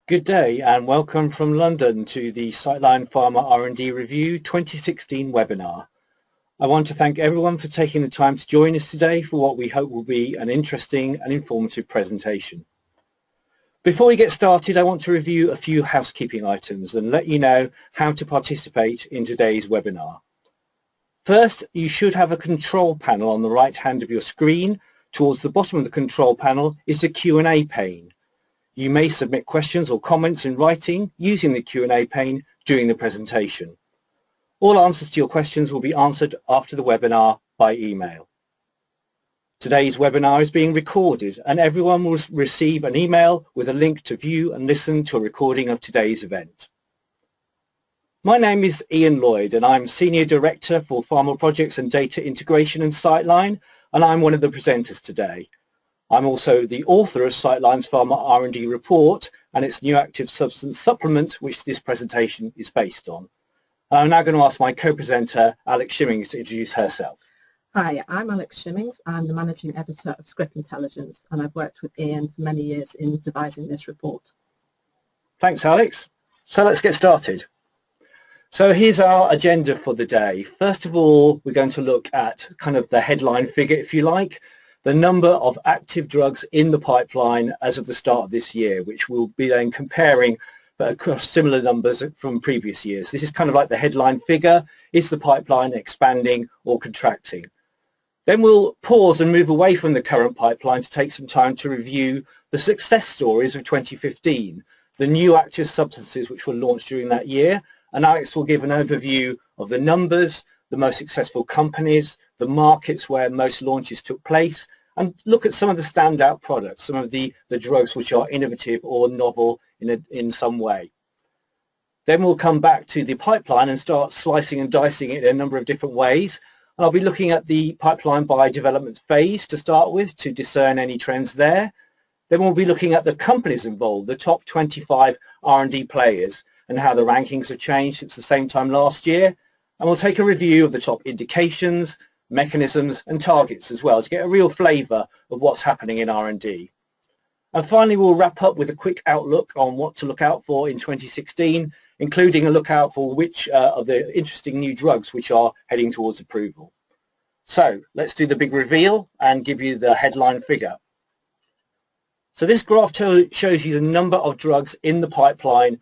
Good day and welcome from London to the Citeline Pharma R&D Review 2016 webinar. I want to thank everyone for taking the time to join us today for what we hope will be an interesting and informative presentation. Before we get started, I want to review a few housekeeping items and let you know how to participate in today's webinar. First, you should have a control panel on the right hand of your screen. Towards the bottom of the control panel is the Q&A pane. You may submit questions or comments in writing using the Q&A pane during the presentation. All answers to your questions will be answered after the webinar by email. Today's webinar is being recorded and everyone will receive an email with a link to view and listen to a recording of today's event. My name is Ian Lloyd and I'm Senior Director for Pharmaprojects and Data Integration in Citeline, and I'm one of the presenters today. I'm also the author of Citeline's Pharma R&D report and its new active substance supplement, which this presentation is based on. I'm now going to ask my co-presenter, Alex Shimmings, to introduce herself. Hi, I'm Alex Shimmings. I'm the Managing Editor of Scrip Intelligence, and I've worked with Ian for many years in devising this report. Thanks, Alex. So let's get started. So here's our agenda for the day. First of all, we're going to look at kind of the headline figure, if you like, the number of active drugs in the pipeline as of the start of this year, which we'll be then comparing across similar numbers from previous years. This is kind of like the headline figure. Is the pipeline expanding or contracting? Then we'll pause and move away from the current pipeline to take some time to review the success stories of 2015, the new active substances which were launched during that year, and Alex will give an overview of the numbers, the most successful companies, the markets where most launches took place, and look at some of the standout products, some of the drugs which are innovative or novel in some way. Then we'll come back to the pipeline and start slicing and dicing it in a number of different ways. And I'll be looking at the pipeline by development phase to start with to discern any trends there. Then we'll be looking at the companies involved, the top 25 R&D players, and how the rankings have changed since the same time last year. And we'll take a review of the top indications, mechanisms and targets as well to get a real flavour of what's happening in R&D. And finally, we'll wrap up with a quick outlook on what to look out for in 2016, including a look out for which of the interesting new drugs which are heading towards approval. So let's do the big reveal and give you the headline figure. So this graph shows you the number of drugs in the pipeline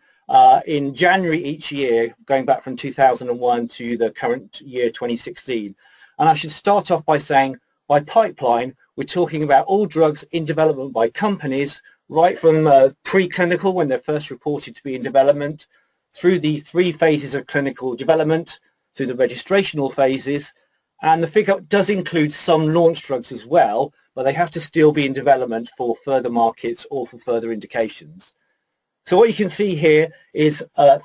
in January each year, going back from 2001 to the current year 2016. And I should start off by saying, by pipeline, we're talking about all drugs in development by companies, right from preclinical, when they're first reported to be in development, through the 3 phases of clinical development, through the registrational phases. And the figure does include some launch drugs as well, but they have to still be in development for further markets or for further indications. So what you can see here is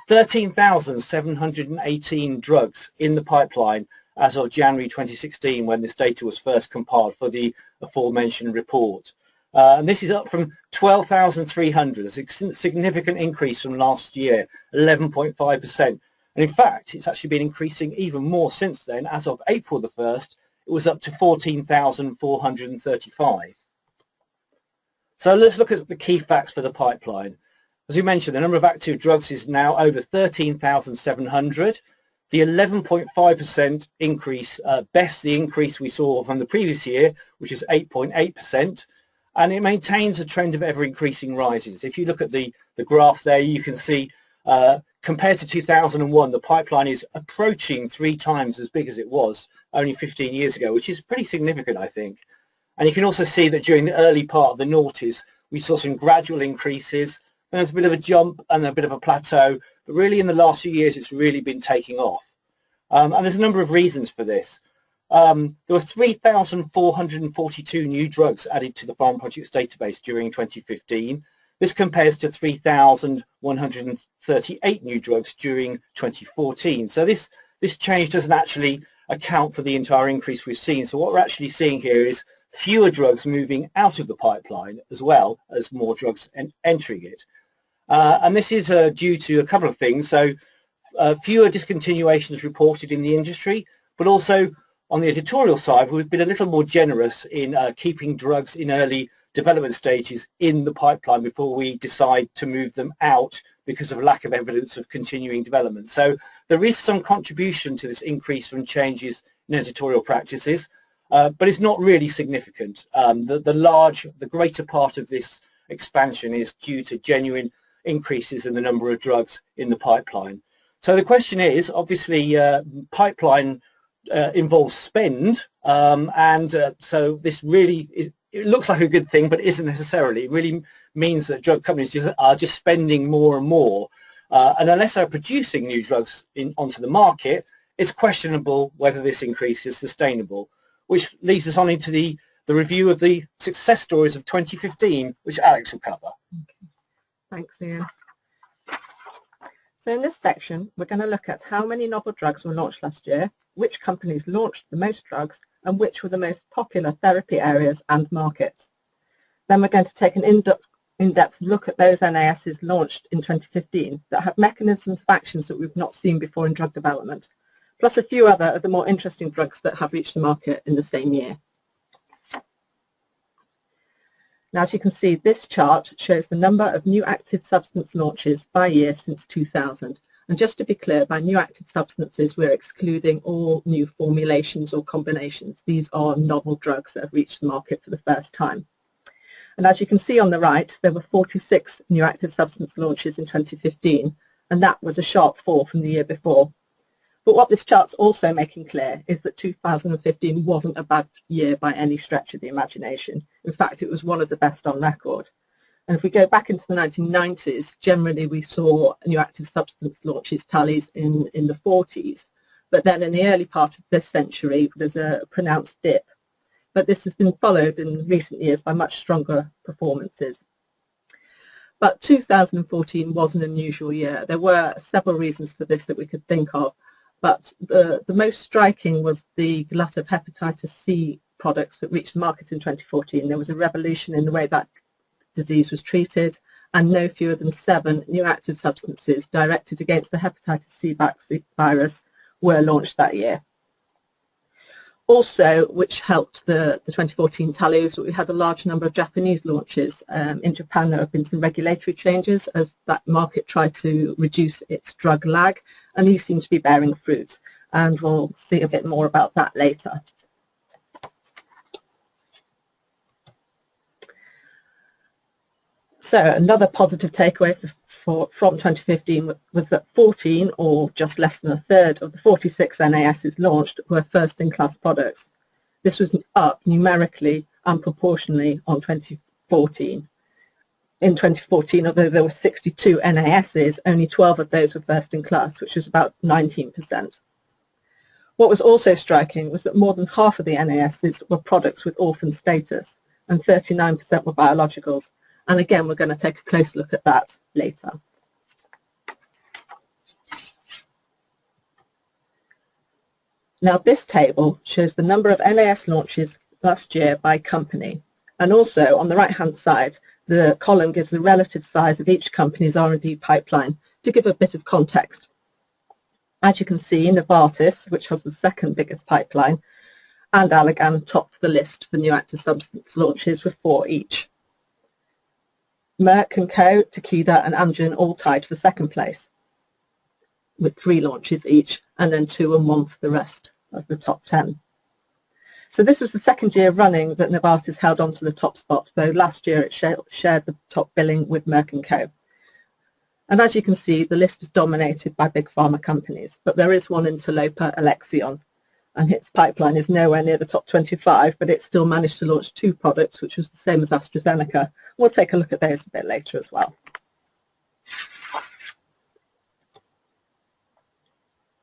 13,718 drugs in the pipeline as of January 2016, when this data was first compiled for the aforementioned report. And this is up from 12,300, a significant increase from last year, 11.5%. And in fact, it's actually been increasing even more since then. As of April the 1st, it was up to 14,435. So let's look at the key facts for the pipeline. As we mentioned, the number of active drugs is now over 13,700. The 11.5% increase bests the increase we saw from the previous year, which is 8.8%, and it maintains a trend of ever-increasing rises. If you look at the graph there, you can see compared to 2001, the pipeline is approaching 3 times as big as it was only 15 years ago, which is pretty significant, I think. And you can also see that during the early part of the noughties, we saw some gradual increases. There's a bit of a jump and a bit of a plateau, but really in the last few years it's really been taking off. And there's a number of reasons for this. There were 3,442 new drugs added to the Pharmaprojects database during 2015. This compares to 3,138 new drugs during 2014. So this change doesn't actually account for the entire increase we've seen. So what we're actually seeing here is fewer drugs moving out of the pipeline as well as more drugs entering it. And this is due to a couple of things. So fewer discontinuations reported in the industry, but also on the editorial side, we've been a little more generous in keeping drugs in early development stages in the pipeline before we decide to move them out because of lack of evidence of continuing development. So there is some contribution to this increase from changes in editorial practices, but it's not really significant. The greater part of this expansion is due to genuine increases in the number of drugs in the pipeline. So the question is, obviously, pipeline involves spend, so this really it looks like a good thing, but isn't necessarily. It really means that drug companies are just spending more and more, and unless they're producing new drugs onto the market, it's questionable whether this increase is sustainable. Which leads us on into the review of the success stories of 2015, which Alex will cover. Okay. Thanks, Ian. So in this section, we're going to look at how many novel drugs were launched last year, which companies launched the most drugs, and which were the most popular therapy areas and markets. Then we're going to take an in-depth look at those NASs launched in 2015 that have mechanisms of actions that we've not seen before in drug development, plus a few other of the more interesting drugs that have reached the market in the same year. Now, as you can see, this chart shows the number of new active substance launches by year since 2000. And just to be clear, by new active substances, we're excluding all new formulations or combinations. These are novel drugs that have reached the market for the first time. And as you can see on the right, there were 46 new active substance launches in 2015, and that was a sharp fall from the year before. But what this chart's also making clear is that 2015 wasn't a bad year by any stretch of the imagination. In fact, it was one of the best on record. And if we go back into the 1990s, generally we saw new active substance launches tallies in the 40s. But then in the early part of this century, there's a pronounced dip. But this has been followed in recent years by much stronger performances. But 2014 was an unusual year. There were several reasons for this that we could think of. But the most striking was the glut of hepatitis C products that reached the market in 2014. There was a revolution in the way that disease was treated, and no fewer than 7 new active substances directed against the hepatitis C virus were launched that year. Also, which helped the 2014 tally, was that we had a large number of Japanese launches. In Japan, there have been some regulatory changes as that market tried to reduce its drug lag, and these seem to be bearing fruit. And we'll see a bit more about that later. So another positive takeaway from 2015 was that 14, or just less than a third, of the 46 NASs launched were first-in-class products. This was up numerically and proportionally on 2014. In 2014, although there were 62 NASs, only 12 of those were first-in-class, which was about 19%. What was also striking was that more than half of the NASs were products with orphan status, and 39% were biologicals. And again, we're going to take a close look at that later. Now, this table shows the number of NAS launches last year by company. And also, on the right-hand side, the column gives the relative size of each company's R&D pipeline to give a bit of context. As you can see, Novartis, which has the second biggest pipeline, and Allergan topped the list for new active substance launches with 4 each. Merck & Co, Takeda and Amgen all tied for second place with 3 launches each, and then 2 and 1 for the rest of the top 10. So this was the second year running that Novartis held on to the top spot, though last year it shared the top billing with Merck & Co. And as you can see, the list is dominated by big pharma companies, but there is one interloper, Alexion, and its pipeline is nowhere near the top 25, but it still managed to launch 2 products, which was the same as AstraZeneca. We'll take a look at those a bit later as well.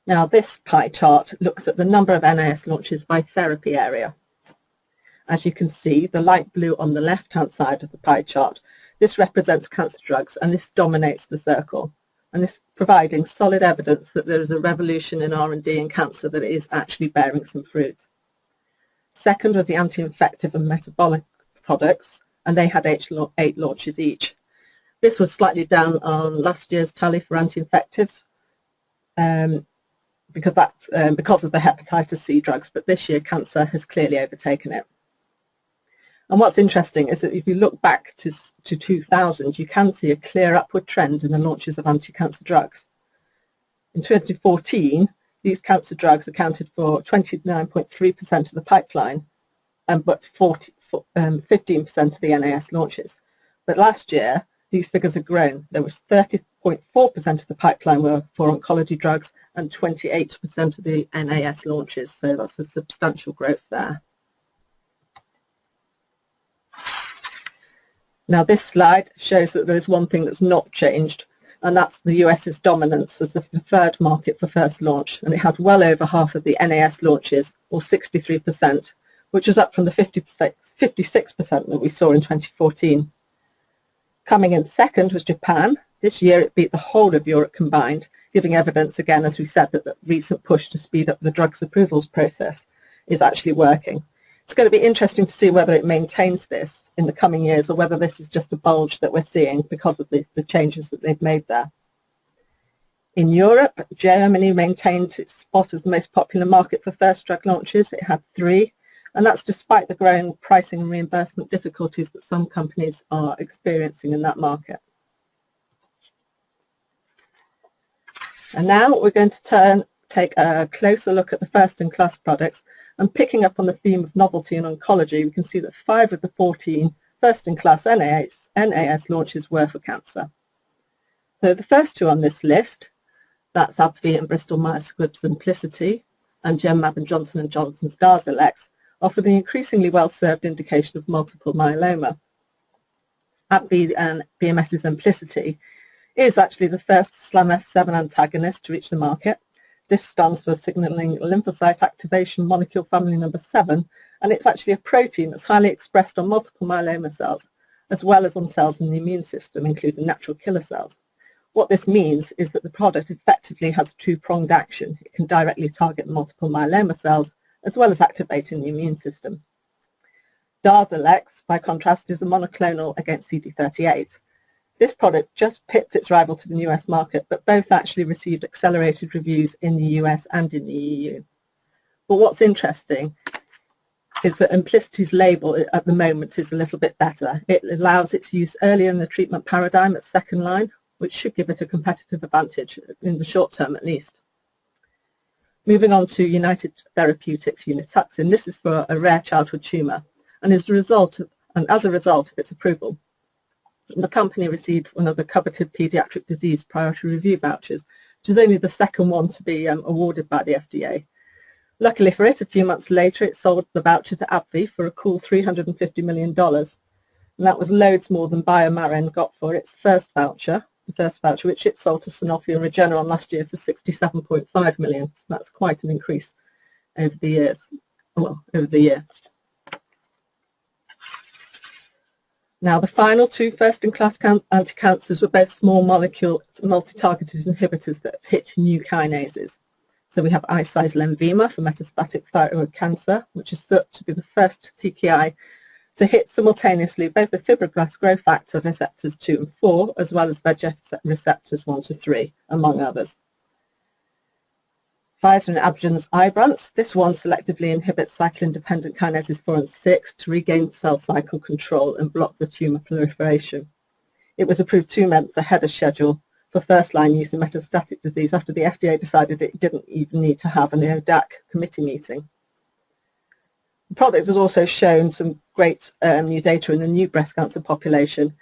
Now, this pie chart looks at the number of NAS launches by therapy area. As you can see, the light blue on the left-hand side of the pie chart, this represents cancer drugs, and this dominates the circle. And this providing solid evidence that there is a revolution in R&D in cancer that is actually bearing some fruit. Second was the anti-infective and metabolic products, and they had 8 launches each. This was slightly down on last year's tally for anti-infectives because of the hepatitis C drugs, but this year cancer has clearly overtaken it. And what's interesting is that if you look back to 2000, you can see a clear upward trend in the launches of anti-cancer drugs. In 2014, these cancer drugs accounted for 29.3% of the pipeline, but 15% of the NAS launches. But last year, these figures have grown. There was 30.4% of the pipeline were for oncology drugs and 28% of the NAS launches. So that's a substantial growth there. Now this slide shows that there is one thing that's not changed, and that's the US's dominance as the preferred market for first launch, and it had well over half of the NAS launches, or 63%, which was up from the 56% that we saw in 2014. Coming in second was Japan. This year it beat the whole of Europe combined, giving evidence again, as we said, that the recent push to speed up the drugs approvals process is actually working. It's going to be interesting to see whether it maintains this in the coming years or whether this is just a bulge that we're seeing because of the changes that they've made there. In Europe, Germany maintained its spot as the most popular market for first drug launches. It had 3, and that's despite the growing pricing and reimbursement difficulties that some companies are experiencing in that market. And now we're going to take a closer look at the first-in-class products. And picking up on the theme of novelty in oncology, we can see that 5 of the 14 first-in-class NAS launches were for cancer. So the first 2 on this list, that's AbbVie and Bristol Myers Squibb Simplicity, and Genmab and Johnson & Johnson's Darzalex, offer the increasingly well-served indication of multiple myeloma. AbbVie and BMS's Simplicity is actually the first SLAM-F7 antagonist to reach the market. This stands for signaling lymphocyte activation molecule family number 7, and it's actually a protein that's highly expressed on multiple myeloma cells, as well as on cells in the immune system, including natural killer cells. What this means is that the product effectively has a 2-pronged action. It can directly target multiple myeloma cells, as well as activating the immune system. Darzalex, by contrast, is a monoclonal against CD38. This product just pipped its rival to the US market, but both actually received accelerated reviews in the US and in the EU. But what's interesting is that Simplicity's label at the moment is a little bit better. It allows its use earlier in the treatment paradigm at second line, which should give it a competitive advantage in the short term at least. Moving on to United Therapeutics Unituxin. This is for a rare childhood tumour, and as a result of its approval, the company received one of the coveted paediatric disease priority review vouchers, which is only the second one to be awarded by the FDA. Luckily for it, a few months later, it sold the voucher to AbbVie for a cool $350 million. And that was loads more than BioMarin got for its first voucher, which it sold to Sanofi and Regeneron last year for $67.5 million. So that's quite an increase over the years. Well, over the year. Now, the final 2 first-in-class anti-cancers were both small molecule multi-targeted inhibitors that hit new kinases. So we have Eisai's Lenvima for metastatic thyroid cancer, which is thought to be the first TKI to hit simultaneously both the fibroblast growth factor receptors 2 and 4, as well as VEGF receptors 1 to 3, among others. Pfizer and Amgen's Ibrance. This one selectively inhibits cyclin-dependent kinases 4 and 6 to regain cell cycle control and block the tumour proliferation. It was approved 2 months ahead of schedule for first-line use in metastatic disease after the FDA decided it didn't even need to have an ODAC committee meeting. The product has also shown some great new data in the new breast cancer population,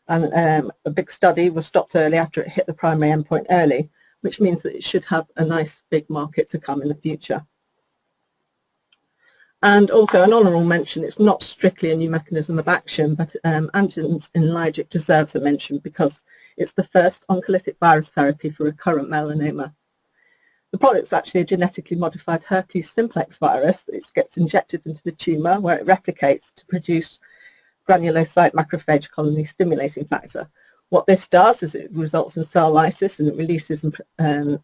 and a big study was stopped early after it hit the primary endpoint early, which means that it should have a nice big market to come in the future. And also an honourable mention, it's not strictly a new mechanism of action, but Amgen's Inlygic deserves a mention because it's the first oncolytic virus therapy for recurrent melanoma. The product's actually a genetically modified herpes simplex virus. It gets injected into the tumour where it replicates to produce granulocyte macrophage colony stimulating factor. What this does is it results in cell lysis and it releases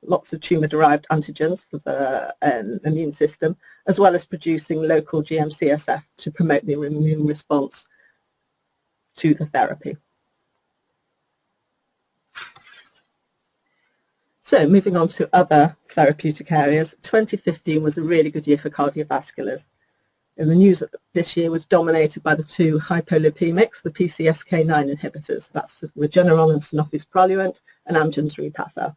lots of tumour-derived antigens for the immune system, as well as producing local GM-CSF to promote the immune response to the therapy. So moving on to other therapeutic areas, 2015 was a really good year for cardiovasculars. And the news this year was dominated by the two hypolipemics, the PCSK9 inhibitors. That's Regeneron and Sanofi's Praluent and Amgen's Repatha.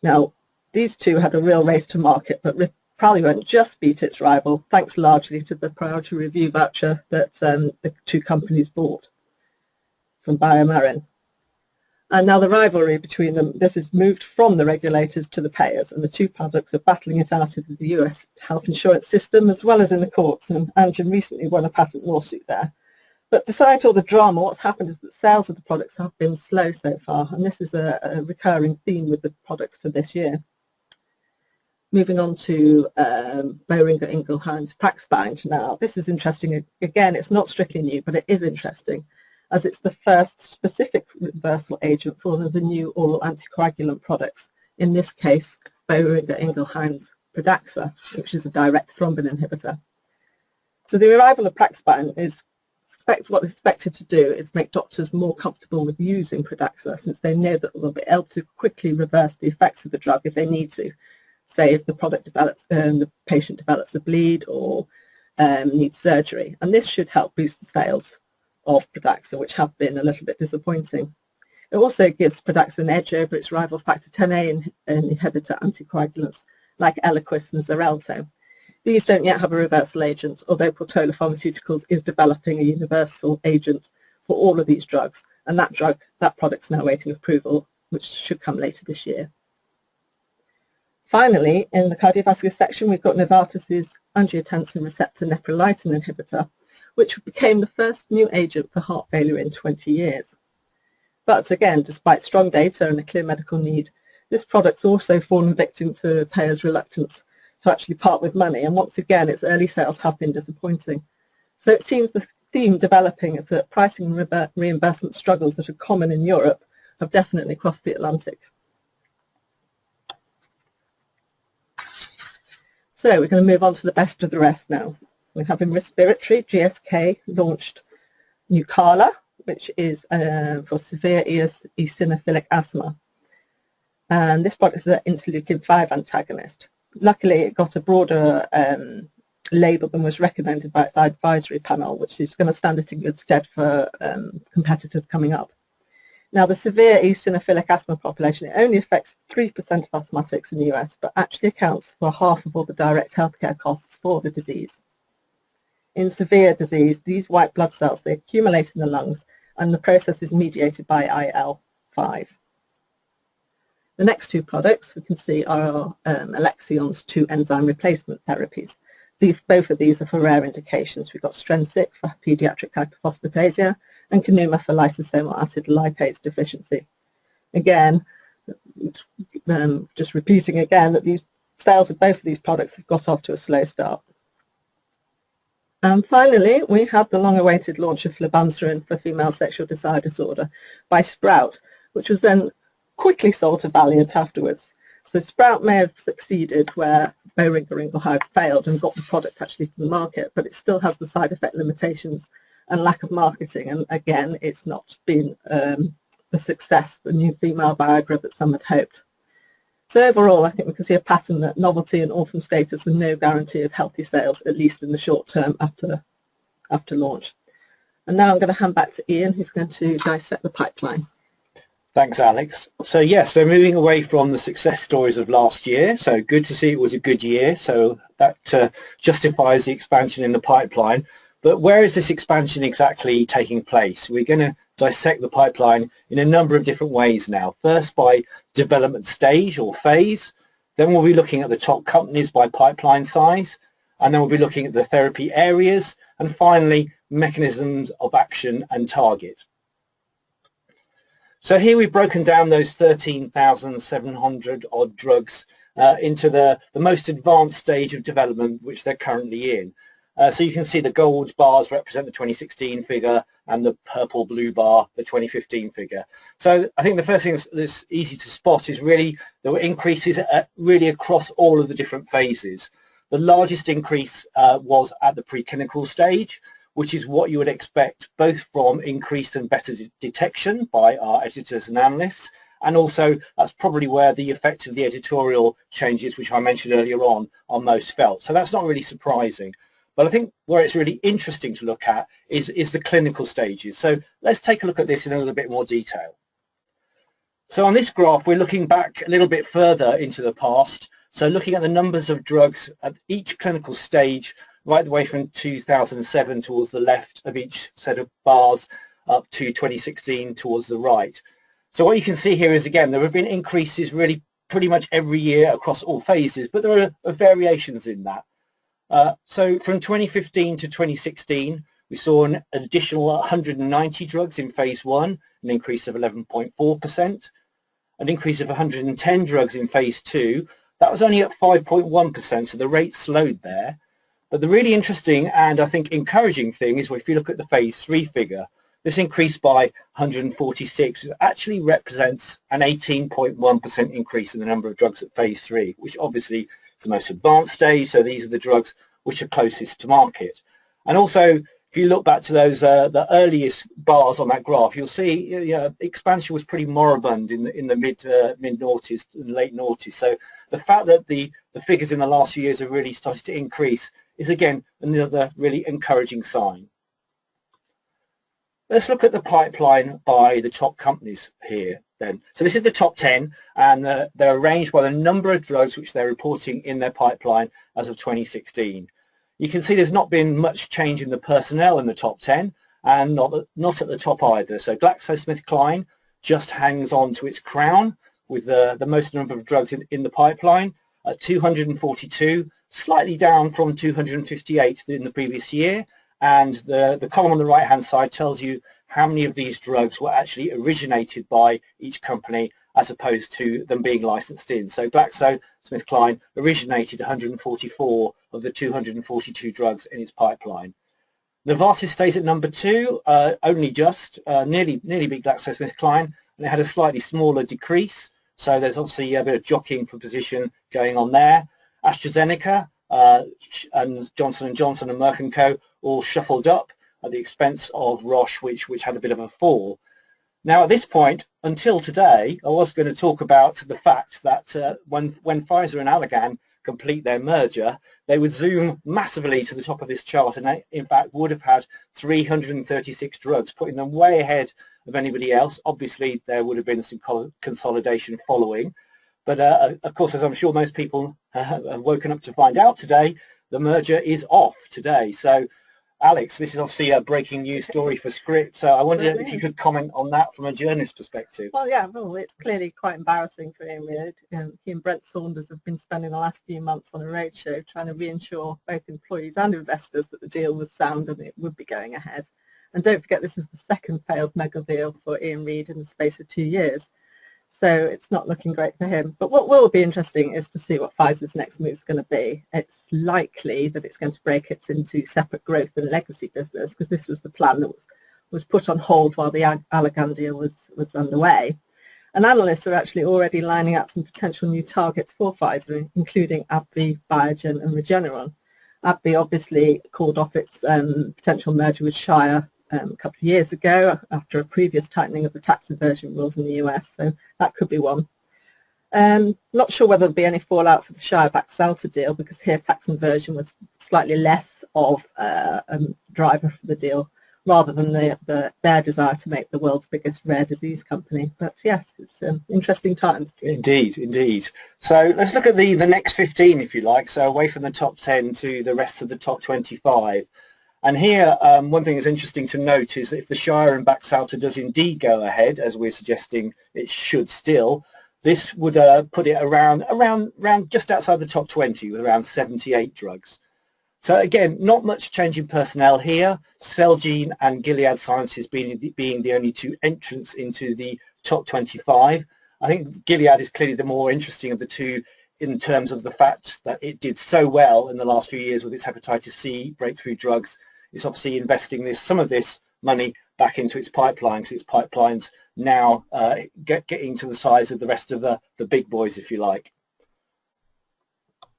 Now, these two had a real race to market, but Praluent just beat its rival, thanks largely to the priority review voucher that the two companies bought from BioMarin. And now the rivalry between them, this has moved from the regulators to the payers, and the two products are battling it out in the US health insurance system as well as in the courts, and Amgen recently won a patent lawsuit there. But despite all the drama, what's happened is that sales of the products have been slow so far, and this is a recurring theme with the products for this year. Moving on to Boehringer Ingelheim's Praxbind. Now, this is interesting. Again, it's not strictly new, but it is interesting, as it's the first specific reversal agent for one of the new oral anticoagulant products, in this case, Boehringer Ingelheim's Pradaxa, which is a direct thrombin inhibitor. So the arrival of Praxbind is what it's expected to do is make doctors more comfortable with using Pradaxa, since they know that they'll be able to quickly reverse the effects of the drug if they need to. Say if the product develops, the patient develops a bleed or needs surgery. And this should help boost the sales of Pradaxa, which have been a little bit disappointing. It also gives Pradaxa an edge over its rival factor Xa inhibitor anticoagulants like Eliquis and Xarelto. These don't yet have a reversal agent, although Portola Pharmaceuticals is developing a universal agent for all of these drugs, and that product's now waiting approval, which should come later this year. Finally, in the cardiovascular section, we've got Novartis's angiotensin receptor neprilysin inhibitor, which became the first new agent for heart failure in 20 years. But again, despite strong data and a clear medical need, this product's also fallen victim to payers' reluctance to actually part with money, and once again, its early sales have been disappointing. So it seems the theme developing is that pricing and reimbursement struggles that are common in Europe have definitely crossed the Atlantic. So we're going to move on to the best of the rest now. We have in respiratory, GSK launched Nucala, which is for severe eosinophilic asthma. And this product is an interleukin-5 antagonist. Luckily, it got a broader label than was recommended by its advisory panel, which is going to stand it in good stead for competitors coming up. Now, the severe eosinophilic asthma population, it only affects 3% of asthmatics in the US, but actually accounts for half of all the direct healthcare costs for the disease. In severe disease, these white blood cells, they accumulate in the lungs, and the process is mediated by IL-5. The next two products we can see are Alexion's two enzyme replacement therapies. Both of these are for rare indications. We've got Strensiq for pediatric hyperphosphatasia and Kanuma for lysosomal acid lipase deficiency. Again, just repeating again that these sales of both of these products have got off to a slow start. And finally, we have the long-awaited launch of flibanserin for female sexual desire disorder by Sprout, which was then quickly sold to Valiant afterwards. So Sprout may have succeeded where Boehringer Ingelheim failed and got the product actually to the market, but it still has the side effect limitations and lack of marketing. And again, it's not been the success, the new female Viagra that some had hoped. So overall, I think we can see a pattern that novelty and orphan status are no guarantee of healthy sales, at least in the short term after launch. And now I'm going to hand back to Ian, who's going to dissect the pipeline. Thanks, Alex. So yes, so moving away from the success stories of last year, so good to see it was a good year, so that justifies the expansion in the pipeline. But where is this expansion exactly taking place? We're going to dissect the pipeline in a number of different ways now. First by development stage or phase, then we'll be looking at the top companies by pipeline size, and then we'll be looking at the therapy areas, and finally mechanisms of action and target. So here we've broken down those 13,700 odd drugs into the most advanced stage of development which they're currently in. So you can see the gold bars represent the 2016 figure and the purple blue bar the 2015 figure. So I think the first thing that's easy to spot is really there were increases really across all of the different phases. The largest increase was at the preclinical stage, which is what you would expect both from increased and better detection by our editors and analysts, and also that's probably where the effect of the editorial changes, which I mentioned earlier on, are most felt. So that's not really surprising. But I think where it's really interesting to look at is the clinical stages. So let's take a look at this in a little bit more detail. So on this graph, we're looking back a little bit further into the past. So looking at the numbers of drugs at each clinical stage, right the way from 2007 towards the left of each set of bars up to 2016 towards the right. So what you can see here is, again, there have been increases really pretty much every year across all phases, but there are variations in that. So from 2015 to 2016, we saw an additional 190 drugs in phase 1, an increase of 11.4%. An increase of 110 drugs in phase 2. That was only at 5.1%, so the rate slowed there. But the really interesting and I think encouraging thing is, if you look at the phase 3 figure, this increase by 146 actually represents an 18.1% increase in the number of drugs at phase 3, which obviously is the most advanced stage, so these are the drugs which are closest to market. And also, if you look back to those the earliest bars on that graph, you'll see expansion was pretty moribund in the mid noughties and late noughties. So the fact that the figures in the last few years have really started to increase is, again, another really encouraging sign. Let's look at the pipeline by the top companies here then. So this is the top 10, and they're arranged by the number of drugs which they're reporting in their pipeline as of 2016. You can see there's not been much change in the personnel in the top 10, and not at the top either. So GlaxoSmithKline just hangs on to its crown with the most number of drugs in the pipeline at 242, slightly down from 258 in the previous year. And the column on the right hand side tells you how many of these drugs were actually originated by each company as opposed to them being licensed in. So GlaxoSmithKline originated 144 of the 242 drugs in its pipeline. Novartis stays at number 2, only just, nearly beat GlaxoSmithKline, and it had a slightly smaller decrease. So there's obviously a bit of jockeying for position going on there. AstraZeneca and Johnson & Johnson and Merck & Co. all shuffled up at the expense of Roche, which had a bit of a fall. Now, at this point, until today, I was going to talk about the fact that when Pfizer and Allergan complete their merger, they would zoom massively to the top of this chart, and they, in fact, would have had 336 drugs, putting them way ahead of anybody else. Obviously, there would have been some consolidation following. But, of course, as I'm sure most people have woken up to find out today, the merger is off today. So, Alex, this is obviously a breaking news story for Scrip, so I wonder if you could comment on that from a journalist perspective. Well, yeah, well, it's clearly quite embarrassing for Ian Reid. He and Brent Saunders have been spending the last few months on a roadshow trying to reassure both employees and investors that the deal was sound and it would be going ahead. And don't forget, this is the second failed mega deal for Ian Reid in the space of 2 years. So it's not looking great for him. But what will be interesting is to see what Pfizer's next move is going to be. It's likely that it's going to break it into separate growth and legacy business, because this was the plan that was put on hold while the Allergan deal was underway. And analysts are actually already lining up some potential new targets for Pfizer, including AbbVie, Biogen and Regeneron. AbbVie obviously called off its potential merger with Shire a couple of years ago after a previous tightening of the tax inversion rules in the US, so that could be one. Not sure whether there'll be any fallout for the Shire-Baxalta deal, because here tax inversion was slightly less of a driver for the deal rather than their desire to make the world's biggest rare disease company. But yes, it's interesting times. Indeed, indeed. So let's look at the next 15, if you like, so away from the top 10 to the rest of the top 25. And here, one thing that's interesting to note is that if the Shire and Baxalta does indeed go ahead, as we're suggesting it should still, this would put it around just outside the top 20 with around 78 drugs. So again, not much change in personnel here. Celgene and Gilead Sciences being the only two entrants into the top 25. I think Gilead is clearly the more interesting of the two in terms of the fact that it did so well in the last few years with its hepatitis C breakthrough drugs. It's obviously investing some of this money back into its pipeline, because its pipeline's now getting to the size of the rest of the big boys, if you like.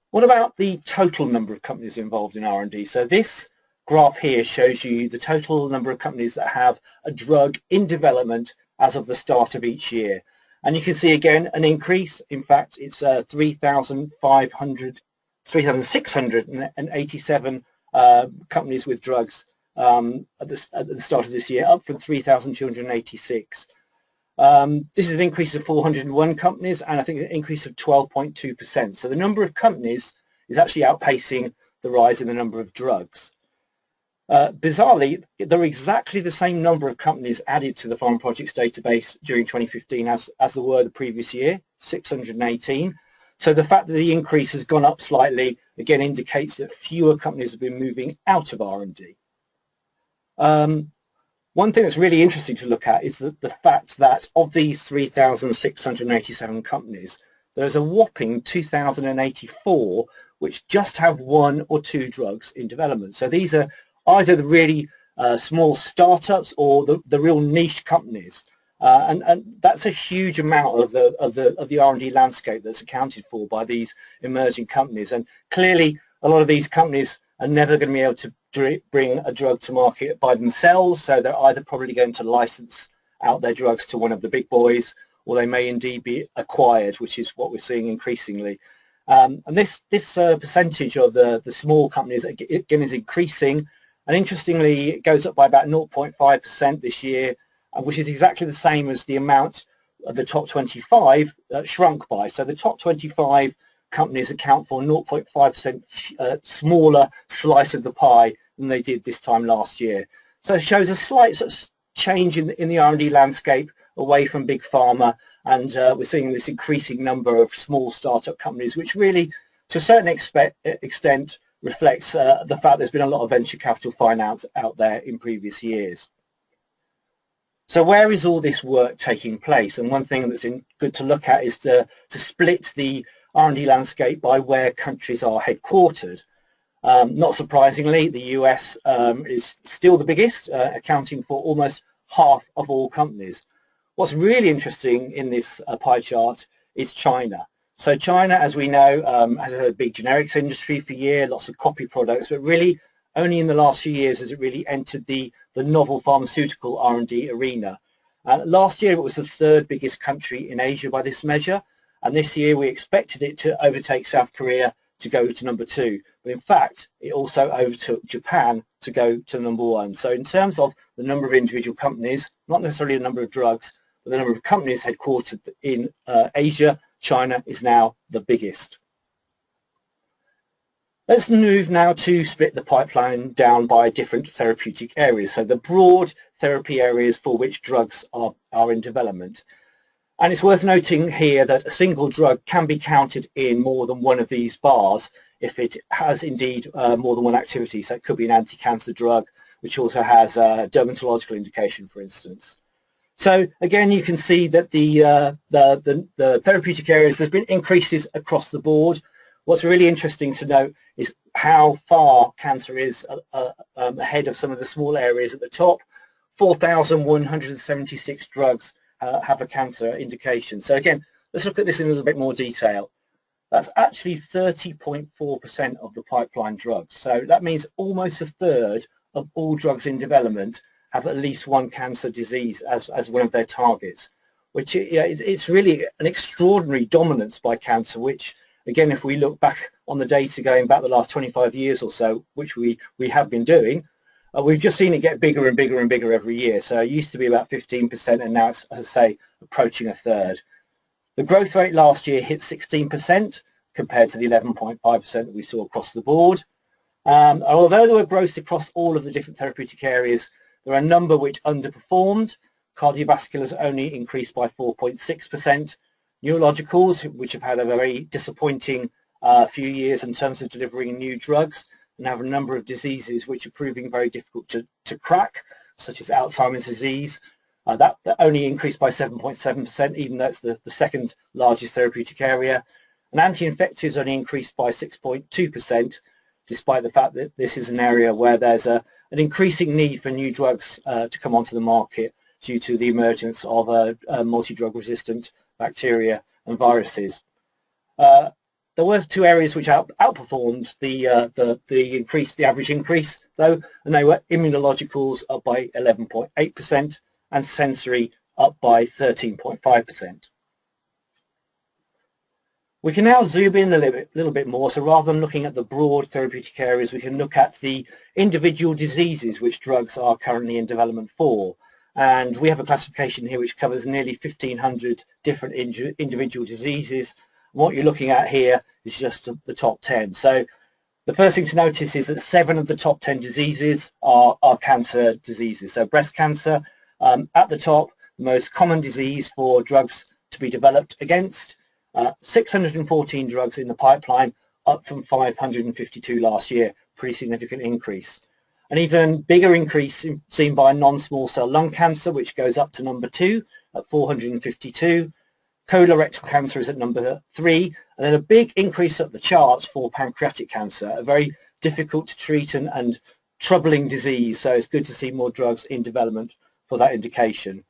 What about the total number of companies involved in R&D? So this graph here shows you the total number of companies that have a drug in development as of the start of each year. And you can see again an increase. In fact, it's 3,687 companies with drugs at the start of this year, up from 3,286. This is an increase of 401 companies, and I think an increase of 12.2%. So the number of companies is actually outpacing the rise in the number of drugs. Bizarrely, there are exactly the same number of companies added to the Pharmaprojects database during 2015 as there were the previous year, 618. So the fact that the increase has gone up slightly, again, indicates that fewer companies have been moving out of R&D. One thing that's really interesting to look at is the fact that of these 3,687 companies, there's a whopping 2,084 which just have one or two drugs in development. So these are either the really small startups or the real niche companies, and that's a huge amount of the R&D landscape that's accounted for by these emerging companies. And clearly, a lot of these companies are never going to be able to bring a drug to market by themselves, so they're either probably going to license out their drugs to one of the big boys, or they may indeed be acquired, which is what we're seeing increasingly. And this percentage of the small companies again is increasing. And interestingly, it goes up by about 0.5% this year, which is exactly the same as the amount of the top 25 shrunk by. So the top 25 companies account for 0.5% smaller slice of the pie than they did this time last year. So it shows a slight sort of change in the R&D landscape away from big pharma, and we're seeing this increasing number of small startup companies, which really, to a certain extent, reflects the fact there's been a lot of venture capital finance out there in previous years. So where is all this work taking place? And one thing that's good to look at is to split the R&D landscape by where countries are headquartered. Not surprisingly, the US is still the biggest, accounting for almost half of all companies. What's really interesting in this pie chart is China. So China, as we know, has a big generics industry for years, lots of copy products, but really only in the last few years has it really entered the novel pharmaceutical R&D arena. Last year it was the third biggest country in Asia by this measure, and this year we expected it to overtake South Korea to go to number 2. But in fact, it also overtook Japan to go to number 1. So in terms of the number of individual companies, not necessarily the number of drugs, but the number of companies headquartered in Asia, China is now the biggest. Let's move now to split the pipeline down by different therapeutic areas, so the broad therapy areas for which drugs are in development. And it's worth noting here that a single drug can be counted in more than one of these bars if it has indeed more than one activity. So it could be an anti-cancer drug, which also has a dermatological indication, for instance. So again, you can see that the therapeutic areas, there's been increases across the board. What's really interesting to note is how far cancer is ahead of some of the small areas at the top. 4,176 drugs have a cancer indication. So again, let's look at this in a little bit more detail. That's actually 30.4% of the pipeline drugs. So that means almost a third of all drugs in development have at least one cancer disease as one of their targets, which it's really an extraordinary dominance by cancer, which again, if we look back on the data going back the last 25 years or so, which we have been doing, we've just seen it get bigger and bigger and bigger every year. So it used to be about 15%, and now it's, as I say, approaching a third. The growth rate last year hit 16% compared to the 11.5% that we saw across the board. Although there were growths across all of the different therapeutic areas, there are a number which underperformed. Cardiovasculars only increased by 4.6%. Neurologicals, which have had a very disappointing few years in terms of delivering new drugs, and have a number of diseases which are proving very difficult to crack, such as Alzheimer's disease. That only increased by 7.7%, even though it's the second largest therapeutic area. And anti-infectives only increased by 6.2%, despite the fact that this is an area where there's an increasing need for new drugs to come onto the market due to the emergence of multi-drug resistant bacteria and viruses. There were two areas which outperformed the average increase, though, and they were immunologicals up by 11.8% and sensory up by 13.5%. We can now zoom in a little bit more, so rather than looking at the broad therapeutic areas, we can look at the individual diseases which drugs are currently in development for. And we have a classification here which covers nearly 1,500 different individual diseases. What you're looking at here is just the top 10. So the first thing to notice is that 7 of the top 10 diseases are cancer diseases. So breast cancer at the top, the most common disease for drugs to be developed against. 614 drugs in the pipeline, up from 552 last year, pretty significant increase. An even bigger increase seen by non-small cell lung cancer, which goes up to number 2 at 452. Colorectal cancer is at number 3, and then a big increase up the charts for pancreatic cancer, a very difficult to treat and troubling disease, so it's good to see more drugs in development for that indication.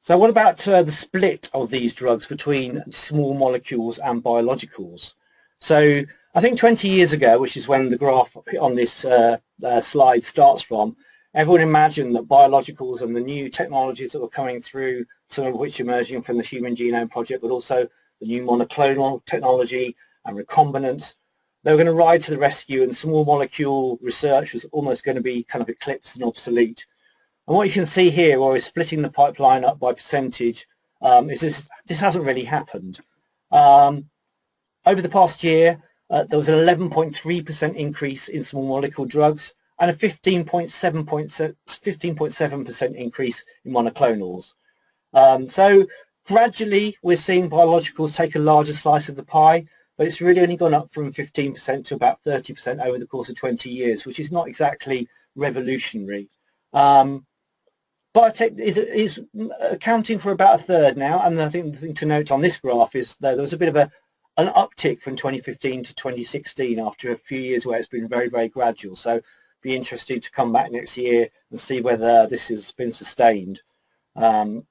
So what about the split of these drugs between small molecules and biologicals? So I think 20 years ago, which is when the graph on this slide starts from, everyone imagined that biologicals and the new technologies that were coming through, some of which emerging from the Human Genome Project, but also the new monoclonal technology and recombinants, they were going to ride to the rescue, and small molecule research was almost going to be kind of eclipsed and obsolete. And what you can see here, where we're splitting the pipeline up by percentage, is this hasn't really happened. Over the past year, there was an 11.3% increase in small molecule drugs and a 15.7% increase in monoclonals. So gradually, we're seeing biologicals take a larger slice of the pie, but it's really only gone up from 15% to about 30% over the course of 20 years, which is not exactly revolutionary. Biotech is accounting for about a third now, and I think the thing to note on this graph is that there was a bit of an uptick from 2015 to 2016 after a few years where it's been very, very gradual. So be interested to come back next year and see whether this has been sustained. One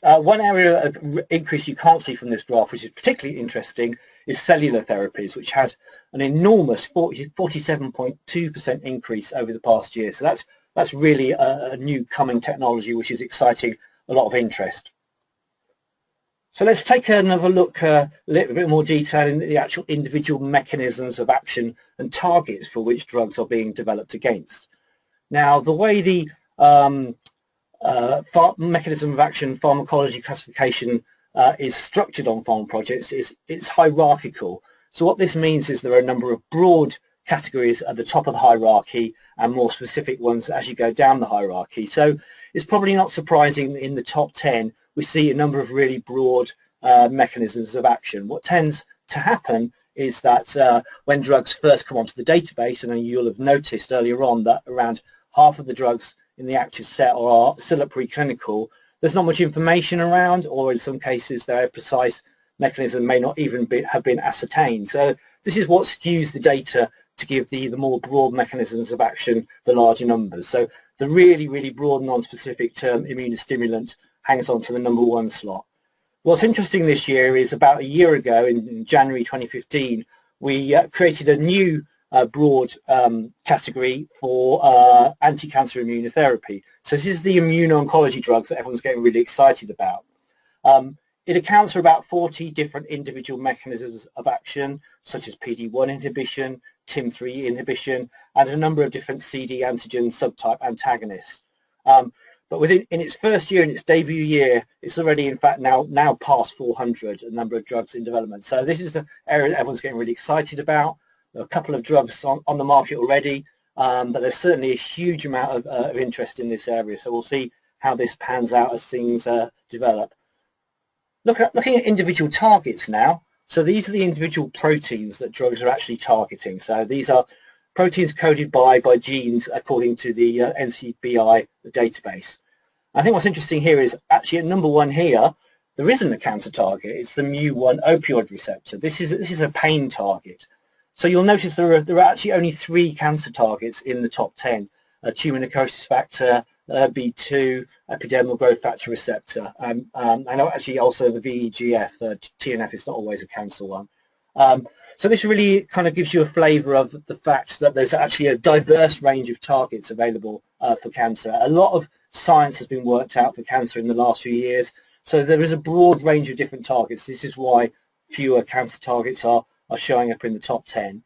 area of increase you can't see from this graph, which is particularly interesting, is cellular therapies, which had an enormous 47.2% increase over the past year. So that's really a new coming technology which is exciting a lot of interest. So let's take another look a little bit more detail in the actual individual mechanisms of action and targets for which drugs are being developed against. Now, the way the mechanism of action pharmacology classification is structured on Pharmaprojects is it's hierarchical. So what this means is there are a number of broad categories at the top of the hierarchy and more specific ones as you go down the hierarchy. So it's probably not surprising that in the top 10 we see a number of really broad mechanisms of action. What tends to happen is that when drugs first come onto the database, and you'll have noticed earlier on that around half of the drugs in the active set are still at preclinical, there's not much information around, or in some cases their precise mechanism may not even have been ascertained. So this is what skews the data to give the more broad mechanisms of action the larger numbers. So the really, really broad non-specific term immunostimulant hangs on to the number 1 slot. What's interesting this year is about a year ago, in January 2015, we created a new broad category for anti-cancer immunotherapy. So this is the immuno-oncology drugs that everyone's getting really excited about. It accounts for about 40 different individual mechanisms of action, such as PD-1 inhibition, TIM3 inhibition, and a number of different CD antigen subtype antagonists. But in its first year, in its debut year, it's already, in fact, now past 400, a number of drugs in development. So this is the area that everyone's getting really excited about. There are a couple of drugs on the market already, but there's certainly a huge amount of interest in this area. So we'll see how this pans out as things develop. Looking at individual targets now. So these are the individual proteins that drugs are actually targeting. So these are proteins coded by genes according to the NCBI database. I think what's interesting here is actually at number 1 here, there isn't a cancer target. It's the mu1 opioid receptor. This is a pain target. So you'll notice there are actually only 3 cancer targets in the top 10: tumor necrosis factor, B2, epidermal growth factor receptor. I know actually also the VEGF, TNF is not always a cancer one. So this really kind of gives you a flavour of the fact that there's actually a diverse range of targets available for cancer. A lot of science has been worked out for cancer in the last few years, so there is a broad range of different targets. This is why fewer cancer targets are showing up in the top 10.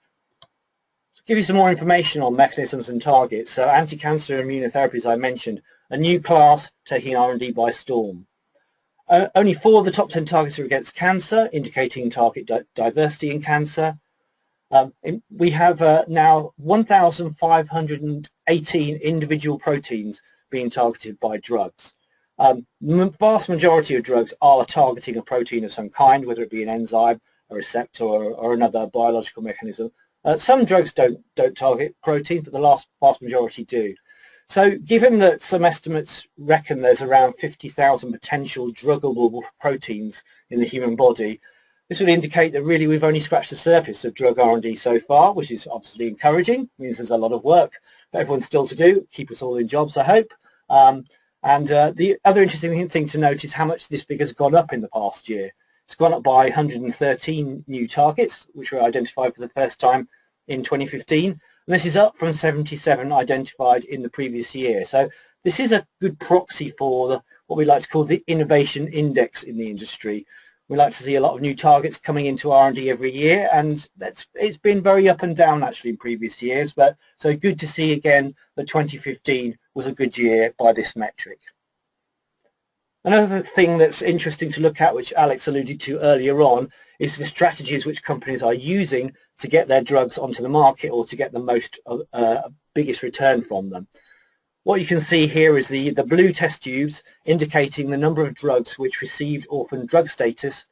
To give you some more information on mechanisms and targets, so anti-cancer immunotherapies I mentioned, a new class taking R&D by storm. Only 4 of the top 10 targets are against cancer, indicating target diversity in cancer. We have now 1,518 individual proteins being targeted by drugs. The vast majority of drugs are targeting a protein of some kind, whether it be an enzyme, a receptor, or another biological mechanism. Some drugs don't target proteins, but the vast majority do. So given that some estimates reckon there's around 50,000 potential druggable proteins in the human body, this would indicate that really we've only scratched the surface of drug R&D so far, which is obviously encouraging. It means there's a lot of work for everyone still to do, keep us all in jobs, I hope. The other interesting thing to note is how much this figure's gone up in the past year. It's gone up by 113 new targets, which were identified for the first time in 2015. And this is up from 77 identified in the previous year. So this is a good proxy for what we like to call the innovation index in the industry. We like to see a lot of new targets coming into R&D every year, and it's been very up and down actually in previous years, but so good to see again that 2015 was a good year by this metric. Another thing that's interesting to look at, which Alex alluded to earlier on, is the strategies which companies are using to get their drugs onto the market or to get the most biggest return from them. What you can see here is the blue test tubes indicating the number of drugs which received orphan drug status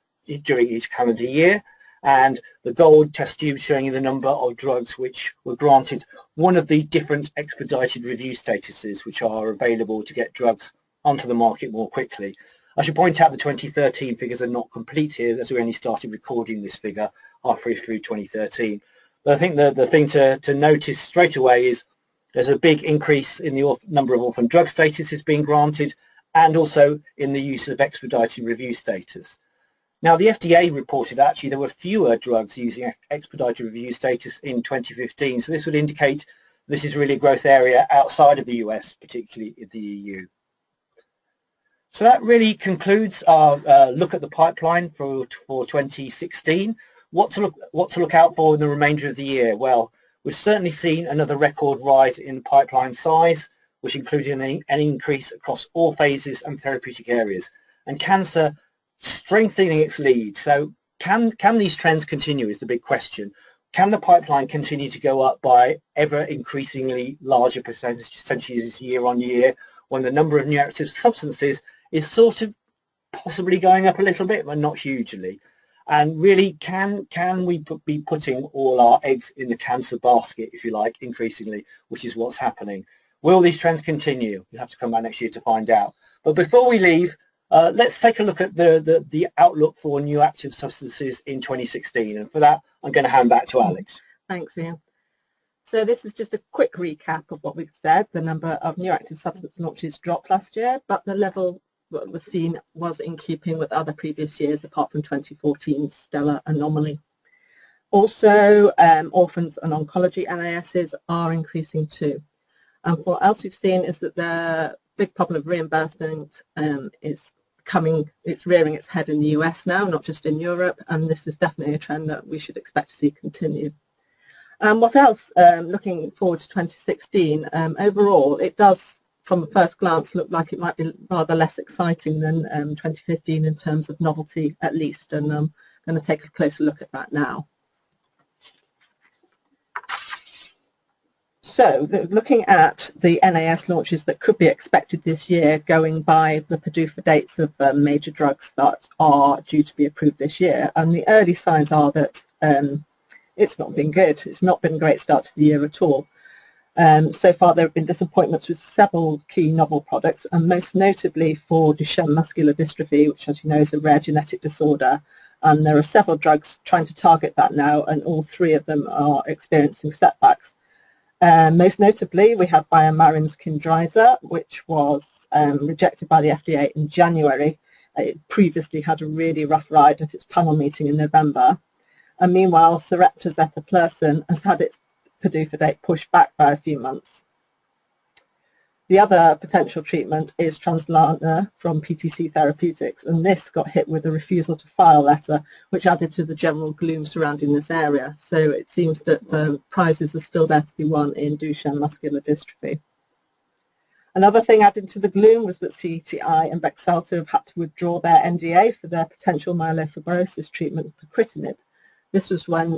during each calendar year, and the gold test tube showing you the number of drugs which were granted one of the different expedited review statuses which are available to get drugs onto the market more quickly. I should point out the 2013 figures are not complete here, as we only started recording this figure halfway through 2013. But I think the thing to notice straight away is there's a big increase in the number of orphan drug statuses being granted, and also in the use of expedited review status. Now, the FDA reported actually there were fewer drugs using expedited review status in 2015, so this would indicate this is really a growth area outside of the US, particularly in the EU. So that really concludes our look at the pipeline for 2016. What to look out for in the remainder of the year? Well, we've certainly seen another record rise in pipeline size, which included an increase across all phases and therapeutic areas, and cancer strengthening its lead. So can these trends continue is the big question. Can the pipeline continue to go up by ever increasingly larger percentages year on year when the number of new active substances is sort of possibly going up a little bit, but not hugely? And really, can we be putting all our eggs in the cancer basket, if you like, increasingly, which is what's happening? Will these trends continue? We'll have to come back next year to find out. But before we leave, let's take a look at the outlook for new active substances in 2016. And for that, I'm going to hand back to Alex. Thanks, Ian. So this is just a quick recap of what we've said. The number of new active substance launches dropped last year, but the level what was seen was in keeping with other previous years, apart from 2014's stellar anomaly. Also, orphans and oncology NASs are increasing too. And what else we've seen is that the big problem of reimbursement is it's rearing its head in the US now, not just in Europe, and this is definitely a trend that we should expect to see continue. What else? Looking forward to 2016, overall, it does, from a first glance, look like it might be rather less exciting than 2015 in terms of novelty, at least, and I'm going to take a closer look at that now. So, looking at the NAS launches that could be expected this year, going by the PDUFA dates of major drugs that are due to be approved this year, and the early signs are that it's not been good. It's not been a great start to the year at all. So far there have been disappointments with several key novel products, and most notably for Duchenne muscular dystrophy, which, as you know, is a rare genetic disorder, and there are several drugs trying to target that now, and all 3 of them are experiencing setbacks. Most notably, we have BioMarin's Kindryza, which was rejected by the FDA in January. It previously had a really rough ride at its panel meeting in November. And meanwhile, Sarepta's eteplirsen has had its PDUFA date pushed back by a few months. The other potential treatment is Translarna from PTC Therapeutics, and this got hit with a refusal to file letter, which added to the general gloom surrounding this area. So it seems that the prizes are still there to be won in Duchenne muscular dystrophy. Another thing added to the gloom was that CTI and Bexalta have had to withdraw their NDA for their potential myelofibrosis treatment for pacritinib. This was when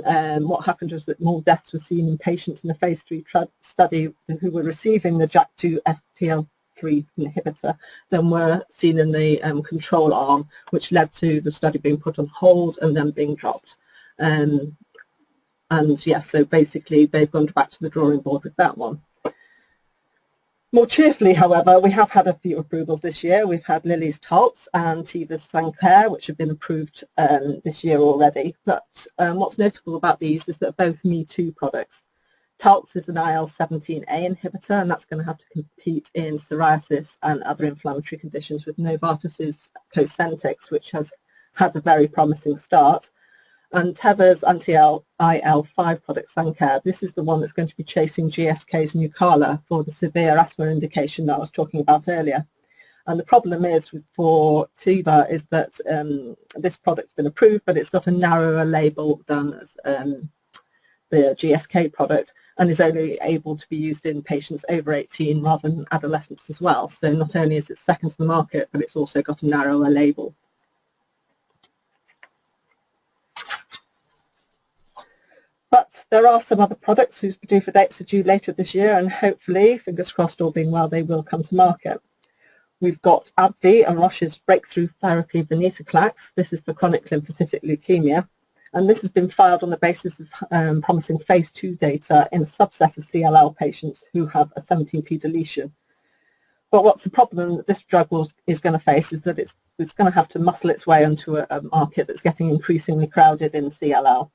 what happened was that more deaths were seen in patients in a phase 3 study who were receiving the JAK2 FTL3 inhibitor than were seen in the control arm, which led to the study being put on hold and then being dropped. And yes, so basically they've gone back to the drawing board with that one. More cheerfully, however, we have had a few approvals this year. We've had Lilly's Taltz and Teva's Sanclair, which have been approved this year already. But what's notable about these is that both Me Too products. Taltz is an IL-17A inhibitor, and that's going to have to compete in psoriasis and other inflammatory conditions with Novartis's Cosentyx, which has had a very promising start. And Teva's anti-IL-5 product, Sanclair, this is the one that's going to be chasing GSK's Nucala for the severe asthma indication that I was talking about earlier. And the problem is for Teva is that this product's been approved, but it's got a narrower label than the GSK product, and is only able to be used in patients over 18 rather than adolescents as well. So not only is it second to the market, but it's also got a narrower label. But there are some other products whose PDUFA dates are due later this year, and hopefully, fingers crossed, all being well, they will come to market. We've got AbbVie and Roche's breakthrough therapy venetoclax. This is for chronic lymphocytic leukemia, and this has been filed on the basis of promising phase 2 data in a subset of CLL patients who have a 17p deletion. But what's the problem that this drug is going to face is that it's going to have to muscle its way onto a market that's getting increasingly crowded in CLL.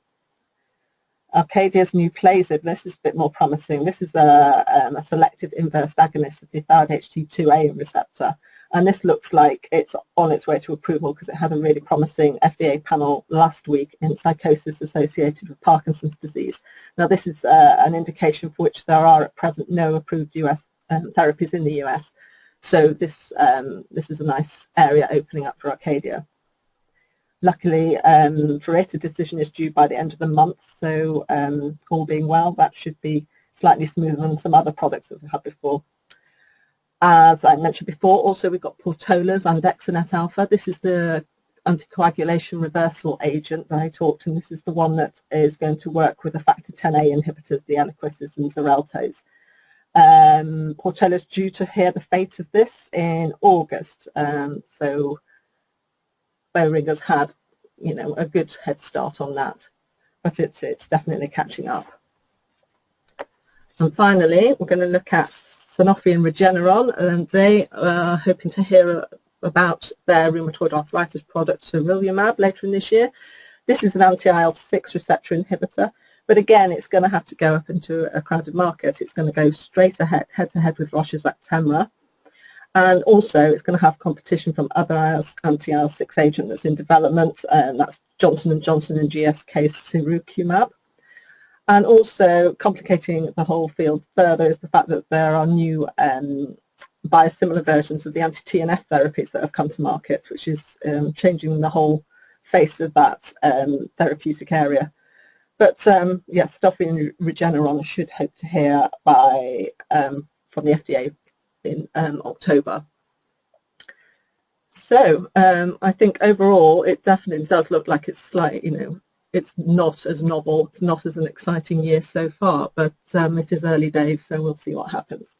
Arcadia's Nuplazid, this is a bit more promising. This is a selective inverse agonist of the ThyroHT2A receptor, and this looks like it's on its way to approval because it had a really promising FDA panel last week in psychosis associated with Parkinson's disease. Now, this is an indication for which there are at present no approved US therapies in the US, so this is a nice area opening up for Arcadia. Luckily for it, a decision is due by the end of the month, so all being well, that should be slightly smoother than some other products that we've had before. As I mentioned before, also we've got Portola's Andexanet Alpha. This is the anticoagulation reversal agent that I talked, and this is the one that is going to work with the factor 10A inhibitors, the Eliquis's and Xarelto's. Portola's due to hear the fate of this in August, so Boehringer's had, a good head start on that, but it's definitely catching up. And finally, we're going to look at Sanofi and Regeneron, and they are hoping to hear about their rheumatoid arthritis product, Cerulumab, later in this year. This is an anti-IL-6 receptor inhibitor, but again, it's going to have to go up into a crowded market. It's going to go straight ahead, head-to-head with Roche's Actemra. And also, it's going to have competition from other anti-IL-6 agent that's in development, and that's Johnson & Johnson and GSK's Sirukumab. And also, complicating the whole field further is the fact that there are new biosimilar versions of the anti-TNF therapies that have come to market, which is changing the whole face of that therapeutic area. But yes, Sanofi and Regeneron should hope to hear from the FDA in October. So I think overall it definitely does look like it's slightly, it's not as novel, it's not as an exciting year so far, but it is early days, so we'll see what happens.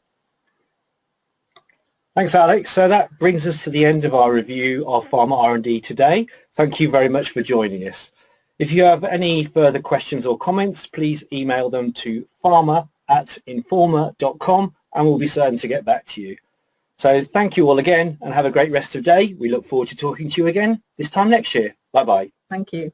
Thanks, Alex. So that brings us to the end of our review of Pharma R&D today. Thank you very much for joining us. If you have any further questions or comments, please email them to pharma@informa.com and we'll be certain to get back to you. So thank you all again and have a great rest of the day. We look forward to talking to you again this time next year. Bye-bye. Thank you.